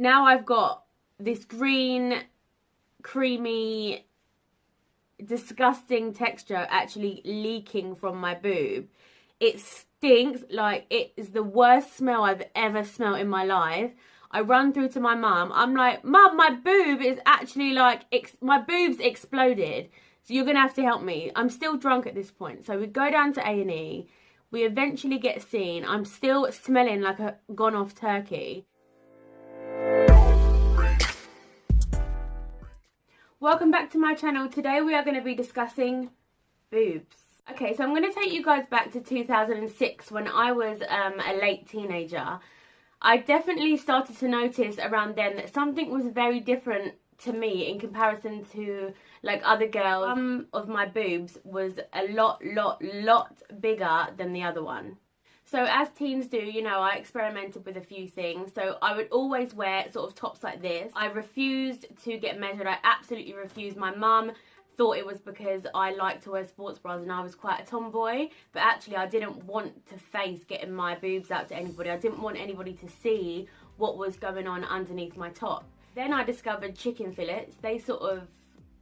Now I've got this green, creamy, disgusting texture actually leaking from my boob. It stinks. Like, it is the worst smell I've ever smelled in my life. I run through to my mum. I'm like, Mum, my boob is actually like, my boob's exploded. So you're going to have to help me. I'm still drunk at this point. So we go down to A&E. We eventually get seen. I'm still smelling like a gone off turkey. Welcome back to my channel. Today we are going to be discussing boobs. Okay, so I'm going to take you guys back to 2006 when I was a late teenager. I definitely started to notice around then that something was very different to me in comparison to like other girls. Some of my boobs was a lot bigger than the other one. So as teens do, you know, I experimented with a few things. So I would always wear sort of tops like this. I refused to get measured. I absolutely refused. My mum thought it was because I liked to wear sports bras and I was quite a tomboy, but actually I didn't want to face getting my boobs out to anybody. I didn't want anybody to see what was going on underneath my top. Then I discovered chicken fillets. They sort of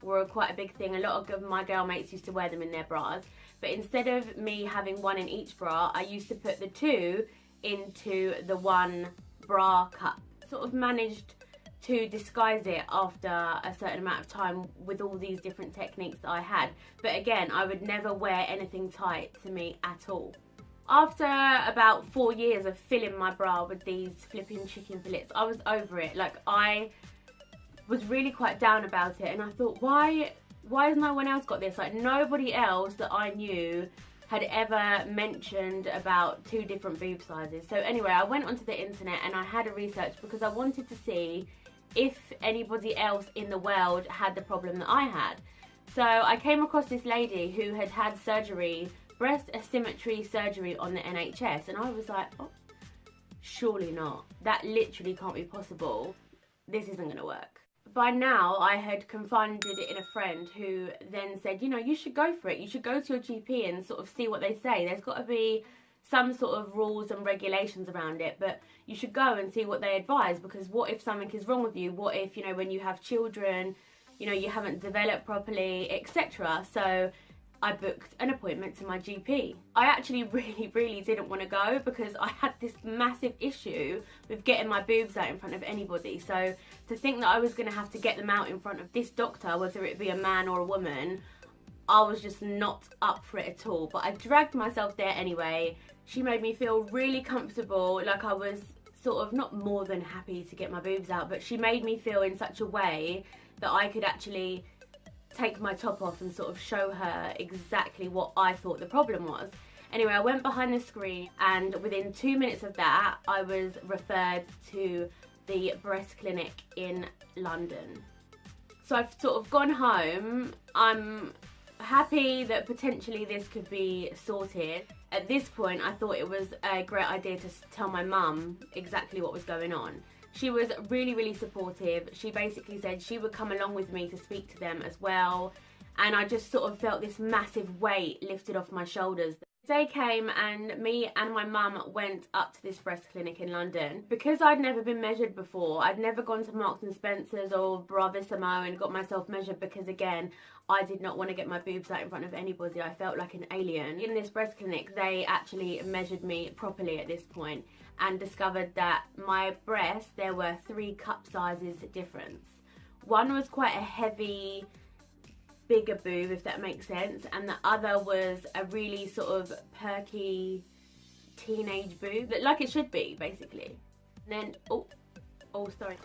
were quite a big thing. A lot of my girl mates used to wear them in their bras, but instead of me having one in each bra, I used to put the two into the one bra cup. Sort of managed to disguise it after a certain amount of time with all these different techniques that I had. But again, I would never wear anything tight to me at all. After about 4 years of filling my bra with these flipping chicken fillets, I was over it. Like, I was really quite down about it, and I thought, why has no one else got this? Like, nobody else that I knew had ever mentioned about two different boob sizes. So anyway, I went onto the internet and I had a research because I wanted to see if anybody else in the world had the problem that I had. So I came across this lady who had had surgery, breast asymmetry surgery on the NHS, and I was like, oh, surely not. That literally can't be possible. This isn't going to work. By now, I had confided it in a friend who then said, you know, you should go for it. You should go to your GP and sort of see what they say. There's got to be some sort of rules and regulations around it, but you should go and see what they advise, because what if something is wrong with you? What if, you know, when you have children, you know, you haven't developed properly, etc. So I booked an appointment to my GP. I actually really didn't want to go because I had this massive issue with getting my boobs out in front of anybody. So to think that I was going to have to get them out in front of this doctor, whether it be a man or a woman, I was just not up for it at all. But I dragged myself there anyway. She made me feel really comfortable, like I was sort of not more than happy to get my boobs out, but she made me feel in such a way that I could actually take my top off and sort of show her exactly what I thought the problem was. Anyway, I went behind the screen, and within 2 minutes of that, I was referred to the breast clinic in London. So I've sort of gone home. I'm happy that potentially this could be sorted. At this point, I thought it was a great idea to tell my mum exactly what was going on. She was really supportive. She basically said she would come along with me to speak to them as well. And I just sort of felt this massive weight lifted off my shoulders. The day came and me and my mum went up to this breast clinic in London. Because I'd never been measured before, I'd never gone to Marks and Spencer's or Bravissimo and got myself measured, because again, I did not want to get my boobs out in front of anybody. I felt like an alien. In this breast clinic, they actually measured me properly at this point and discovered that my breast, there were 3 cup sizes difference. One was quite a heavy, bigger boob, if that makes sense, and the other was a really sort of perky teenage boob, like it should be, basically. And then, oh sorry,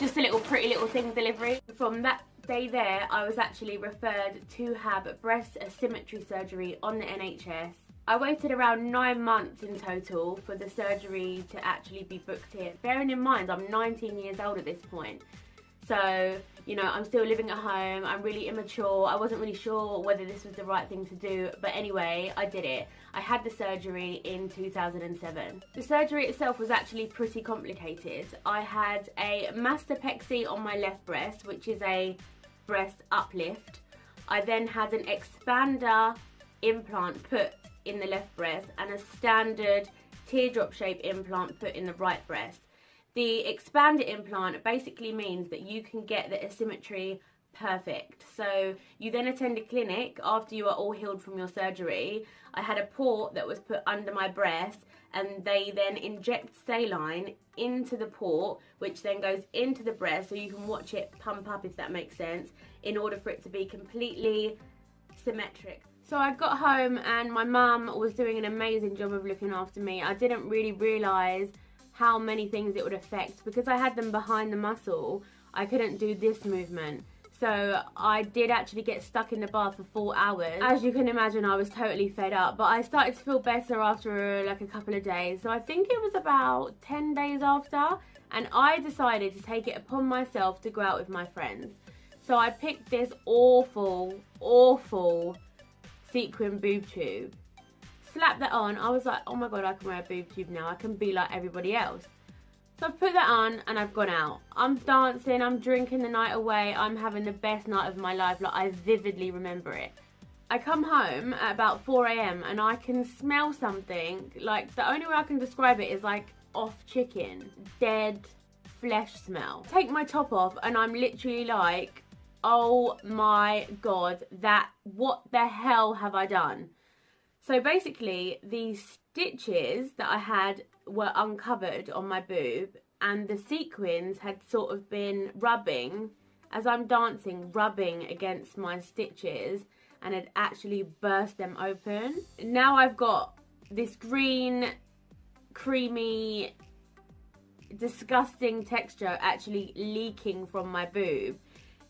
just a little pretty little thing delivery. From that day there, I was actually referred to have breast asymmetry surgery on the NHS. I waited around 9 months in total for the surgery to actually be booked in. Bearing in mind, I'm 19 years old at this point. So, you know, I'm still living at home. I'm really immature. I wasn't really sure whether this was the right thing to do. But anyway, I did it. I had the surgery in 2007. The surgery itself was actually pretty complicated. I had a mastopexy on my left breast, which is a breast uplift. I then had an expander implant put in the left breast and a standard teardrop shape implant put in the right breast. The expanded implant basically means that you can get the asymmetry perfect. So you then attend a clinic after you are all healed from your surgery. I had a port that was put under my breast, and they then inject saline into the port, which then goes into the breast, so you can watch it pump up, if that makes sense, in order for it to be completely symmetric. So I got home and my mum was doing an amazing job of looking after me. I didn't really realise how many things it would affect. Because I had them behind the muscle, I couldn't do this movement. So I did actually get stuck in the bath for 4 hours. As you can imagine, I was totally fed up. But I started to feel better after like a couple of days. So I think it was about 10 days after. And I decided to take it upon myself to go out with my friends. So I picked this awful, awful sequin boob tube. Slapped that on. I was like, oh my god, I can wear a boob tube now. I can be like everybody else. So I've put that on and I've gone out. I'm dancing, I'm drinking the night away, I'm having the best night of my life. Like, I vividly remember it. I come home at about 4 AM and I can smell something. Like, the only way I can describe it is like off chicken. Dead flesh smell. Take my top off and I'm literally like, oh my god, what the hell have I done? So basically, these stitches that I had were uncovered on my boob, and the sequins had sort of been rubbing, as I'm dancing, rubbing against my stitches, and had actually burst them open. Now I've got this green, creamy, disgusting texture actually leaking from my boob.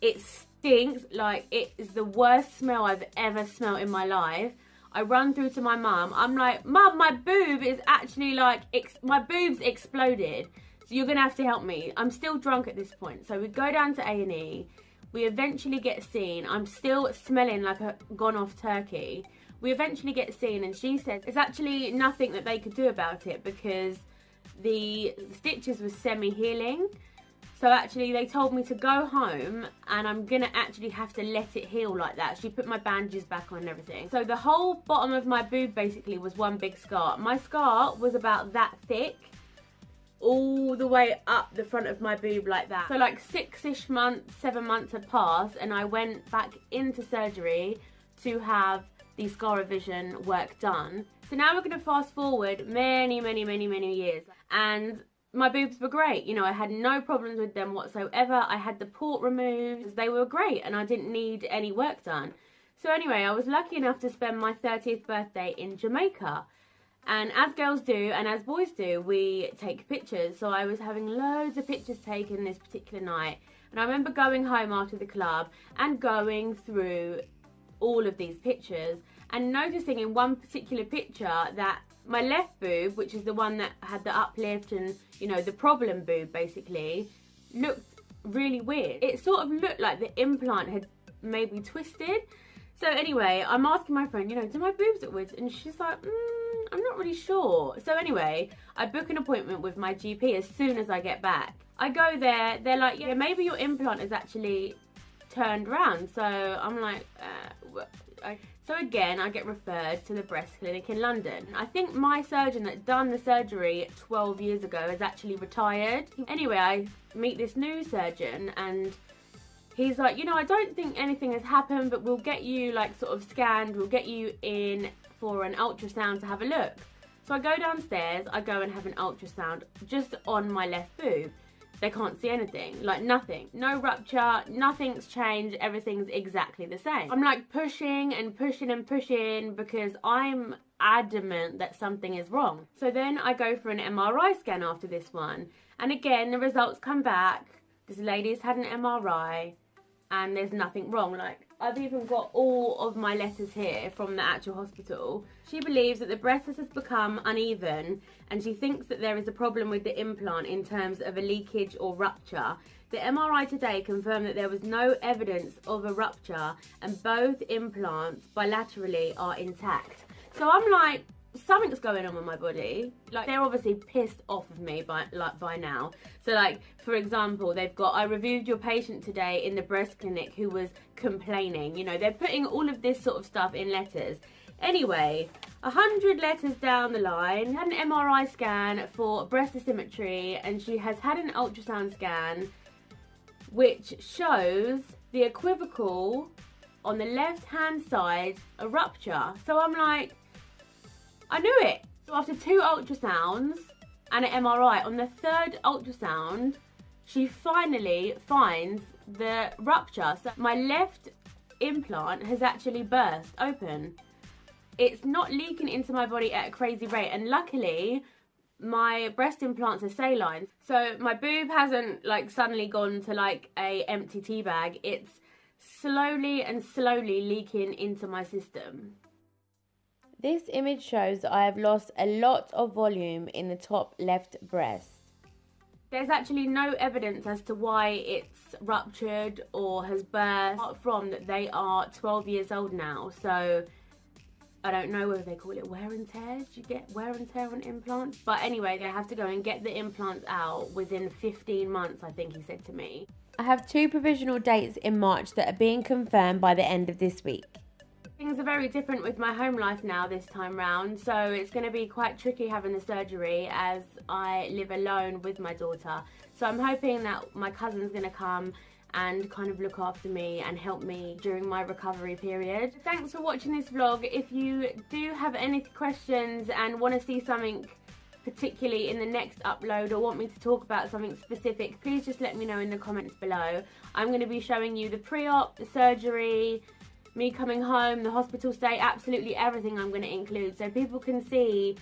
It stinks. Like, it is the worst smell I've ever smelled in my life. I run through to my mum. I'm like, Mum, my boob is actually like, my boob's exploded. So you're going to have to help me. I'm still drunk at this point. So we go down to A&E. We eventually get seen. I'm still smelling like a gone off turkey. We eventually get seen and she says it's actually nothing that they could do about it because the stitches were semi-healing. So actually they told me to go home and I'm going to actually have to let it heal like that. She put my bandages back on and everything. So the whole bottom of my boob basically was one big scar. My scar was about that thick, all the way up the front of my boob like that. So like 6-ish months, 7 months had passed and I went back into surgery to have the scar revision work done. So now we're going to fast forward many years, and my boobs were great. You know, I had no problems with them whatsoever. I had the port removed. They were great and I didn't need any work done. So anyway, I was lucky enough to spend my 30th birthday in Jamaica. And as girls do and as boys do, we take pictures. So I was having loads of pictures taken this particular night. And I remember going home after the club and going through all of these pictures and noticing in one particular picture that my left boob, which is the one that had the uplift and, you know, the problem boob basically, looked really weird. It sort of looked like the implant had maybe twisted. So anyway, I'm asking my friend, you know, do my boobs look weird? And she's like, I'm not really sure. So anyway, I book an appointment with my GP as soon as I get back. I go there, they're like, yeah, maybe your implant is actually turned around. So I'm like, so again, I get referred to the breast clinic in London. I think my surgeon that done the surgery 12 years ago is actually retired. Anyway, I meet this new surgeon and he's like, you know, I don't think anything has happened, but we'll get you like sort of scanned. We'll get you in for an ultrasound to have a look. So I go downstairs, I go and have an ultrasound just on my left boob. They can't see anything, like nothing. No rupture, nothing's changed, everything's exactly the same. I'm like pushing and pushing and pushing because I'm adamant that something is wrong. So then I go for an MRI scan after this one. And again, the results come back. This lady's had an MRI and there's nothing wrong. Like, I've even got all of my letters here from the actual hospital. She believes that the breast has become uneven and she thinks that there is a problem with the implant in terms of a leakage or rupture. The MRI today confirmed that there was no evidence of a rupture and both implants bilaterally are intact. So I'm like, something's going on with my body. Like, they're obviously pissed off of me by now. So like, for example, they've got, I reviewed your patient today in the breast clinic who was complaining. You know, they're putting all of this sort of stuff in letters. Anyway, 100 letters down the line, had an MRI scan for breast asymmetry, and she has had an ultrasound scan which shows the equivocal on the left hand side a rupture. So I'm like, I knew it. So after 2 ultrasounds and an MRI, on the 3rd ultrasound she finally finds the rupture. So my left implant has actually burst open. It's not leaking into my body at a crazy rate, and luckily my breast implants are saline, so my boob hasn't like suddenly gone to like a empty tea bag. It's slowly leaking into my system. This image shows that I have lost a lot of volume in the top left breast. There's actually no evidence as to why it's ruptured or has burst, apart from that they are 12 years old now. So I don't know whether they call it wear and tear. Do you get wear and tear on implants? But anyway, they have to go and get the implants out within 15 months, I think he said to me. I have 2 provisional dates in March that are being confirmed by the end of this week. Things are very different with my home life now this time round, so it's going to be quite tricky having the surgery as I live alone with my daughter. So I'm hoping that my cousin's going to come and kind of look after me and help me during my recovery period. Thanks for watching this vlog. If you do have any questions and want to see something particularly in the next upload, or want me to talk about something specific, please just let me know in the comments below. I'm going to be showing you the pre-op, the surgery, me coming home, the hospital stay, absolutely everything I'm going to include, so people can see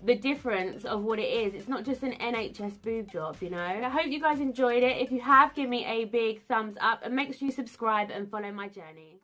the difference of what it is. It's not just an NHS boob job, you know. I hope you guys enjoyed it. If you have, give me a big thumbs up and make sure you subscribe and follow my journey.